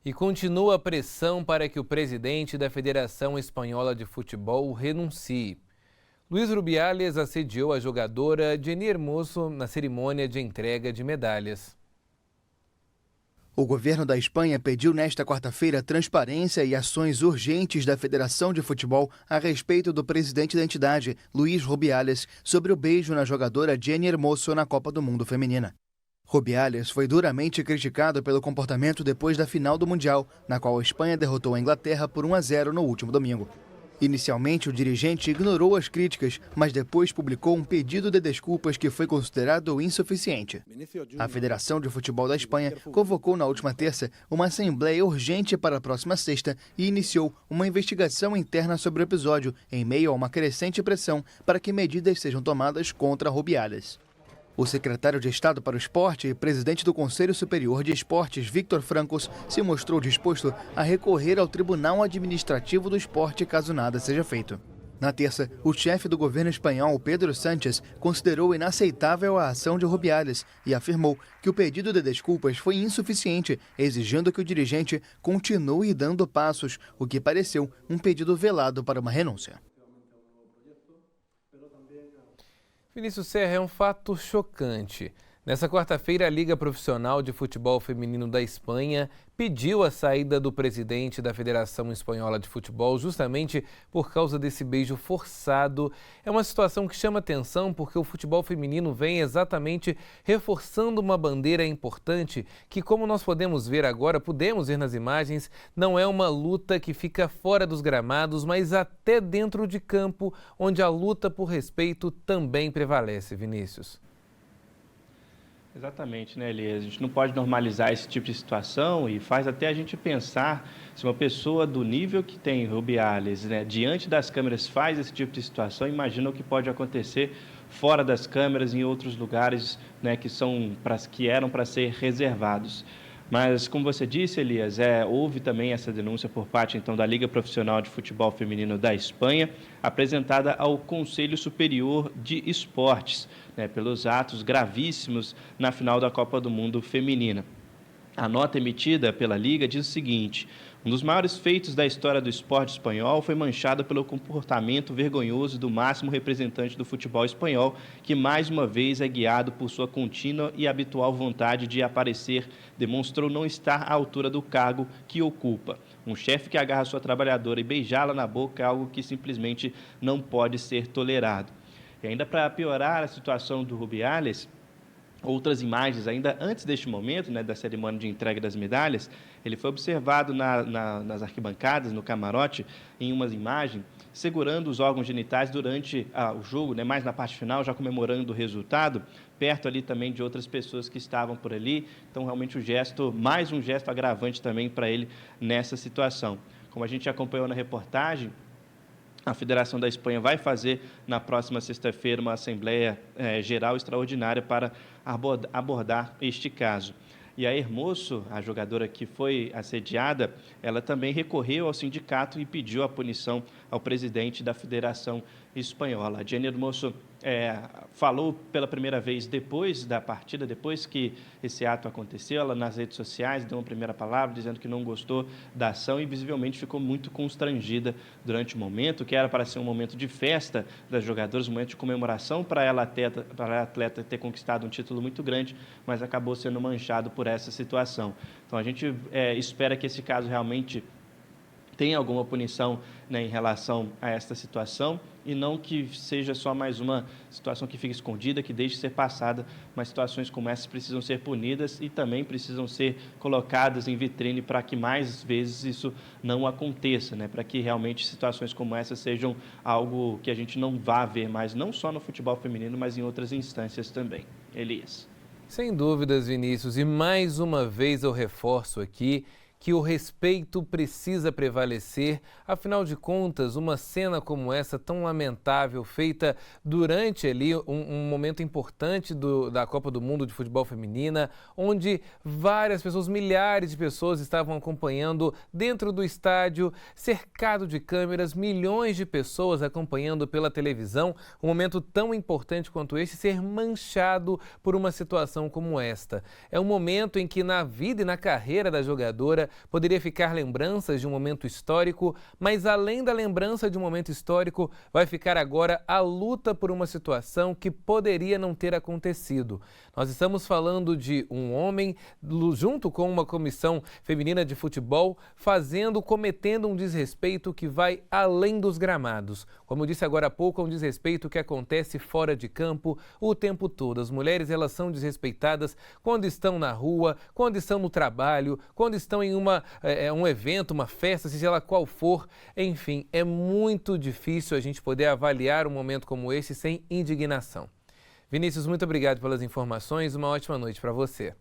E continua a pressão para que o presidente da Federação Espanhola de Futebol renuncie. Luís Rubiales assediou a jogadora Jenny Hermoso na cerimônia de entrega de medalhas. O governo da Espanha pediu nesta quarta-feira transparência e ações urgentes da Federação de Futebol a respeito do presidente da entidade, Luís Rubiales, sobre o beijo na jogadora Jenny Hermoso na Copa do Mundo Feminina. Rubiales foi duramente criticado pelo comportamento depois da final do Mundial, na qual a Espanha derrotou a Inglaterra por 1-0 no último domingo. Inicialmente, o dirigente ignorou as críticas, mas depois publicou um pedido de desculpas que foi considerado insuficiente. A Federação de Futebol da Espanha convocou na última terça uma assembleia urgente para a próxima sexta e iniciou uma investigação interna sobre o episódio, em meio a uma crescente pressão para que medidas sejam tomadas contra Rubiales. O secretário de Estado para o Esporte e presidente do Conselho Superior de Esportes, Víctor Francos, se mostrou disposto a recorrer ao Tribunal Administrativo do Esporte caso nada seja feito. Na terça, o chefe do governo espanhol, Pedro Sánchez, considerou inaceitável a ação de Rubiales e afirmou que o pedido de desculpas foi insuficiente, exigindo que o dirigente continue dando passos, o que pareceu um pedido velado para uma renúncia. Vinícius Serra, é um fato chocante. Nessa quarta-feira, a Liga Profissional de Futebol Feminino da Espanha pediu a saída do presidente da Federação Espanhola de Futebol justamente por causa desse beijo forçado. É uma situação que chama atenção porque o futebol feminino vem exatamente reforçando uma bandeira importante que, como nós podemos ver agora, podemos ver nas imagens, não é uma luta que fica fora dos gramados, mas até dentro de campo, onde a luta por respeito também prevalece, Vinícius. Exatamente, né, Elias? A gente não pode normalizar esse tipo de situação e faz até a gente pensar se uma pessoa do nível que tem Rubiales, né, diante das câmeras faz esse tipo de situação, imagina o que pode acontecer fora das câmeras, em outros lugares, né, que eram para ser reservados. Mas, como você disse, Elias, houve também essa denúncia por parte, então, da Liga Profissional de Futebol Feminino da Espanha, apresentada ao Conselho Superior de Esportes, né, pelos atos gravíssimos na final da Copa do Mundo Feminina. A nota emitida pela Liga diz o seguinte: um dos maiores feitos da história do esporte espanhol foi manchado pelo comportamento vergonhoso do máximo representante do futebol espanhol, que mais uma vez é guiado por sua contínua e habitual vontade de aparecer, demonstrou não estar à altura do cargo que ocupa. Um chefe que agarra sua trabalhadora e beijá-la na boca é algo que simplesmente não pode ser tolerado. E ainda para piorar a situação do Rubiales, outras imagens, ainda antes deste momento, né, da cerimônia de entrega das medalhas, ele foi observado nas arquibancadas, no camarote, em umas imagens, segurando os órgãos genitais durante o jogo, né, mais na parte final, já comemorando o resultado, perto ali também de outras pessoas que estavam por ali. Então, realmente, mais um gesto agravante também para ele nessa situação. Como a gente acompanhou na reportagem, a Federação da Espanha vai fazer na próxima sexta-feira uma Assembleia Geral Extraordinária para abordar este caso. E a Hermoso, a jogadora que foi assediada, ela também recorreu ao sindicato e pediu a punição ao presidente da Federação Espanhola. A Jenny Hermoso falou pela primeira vez depois da partida, depois que esse ato aconteceu, ela nas redes sociais deu uma primeira palavra dizendo que não gostou da ação e visivelmente ficou muito constrangida durante o momento, que era para ser um momento de festa das jogadoras, um momento de comemoração para a atleta ter conquistado um título muito grande, mas acabou sendo manchado por essa situação. Então a gente espera que esse caso realmente tenha alguma punição, né, em relação a esta situação e não que seja só mais uma situação que fique escondida, que deixe de ser passada, mas situações como essas precisam ser punidas e também precisam ser colocadas em vitrine para que mais vezes isso não aconteça, né, para que realmente situações como essas sejam algo que a gente não vá ver mais, não só no futebol feminino, mas em outras instâncias também. Elias. Sem dúvidas, Vinícius, e mais uma vez eu reforço aqui que o respeito precisa prevalecer. Afinal de contas, uma cena como essa, tão lamentável, feita durante ali um momento importante da Copa do Mundo de Futebol Feminina, onde várias pessoas, milhares de pessoas estavam acompanhando dentro do estádio, cercado de câmeras, milhões de pessoas acompanhando pela televisão, um momento tão importante quanto este ser manchado por uma situação como esta. É um momento em que na vida e na carreira da jogadora poderia ficar lembranças de um momento histórico, mas além da lembrança de um momento histórico, vai ficar agora a luta por uma situação que poderia não ter acontecido. Nós estamos falando de um homem, junto com uma comissão feminina de futebol, cometendo um desrespeito que vai além dos gramados. Como eu disse agora há pouco, é um desrespeito que acontece fora de campo o tempo todo. As mulheres, elas são desrespeitadas quando estão na rua, quando estão no trabalho, quando estão em um evento, uma festa, seja ela qual for. Enfim, é muito difícil a gente poder avaliar um momento como esse sem indignação. Vinícius, muito obrigado pelas informações. Uma ótima noite para você.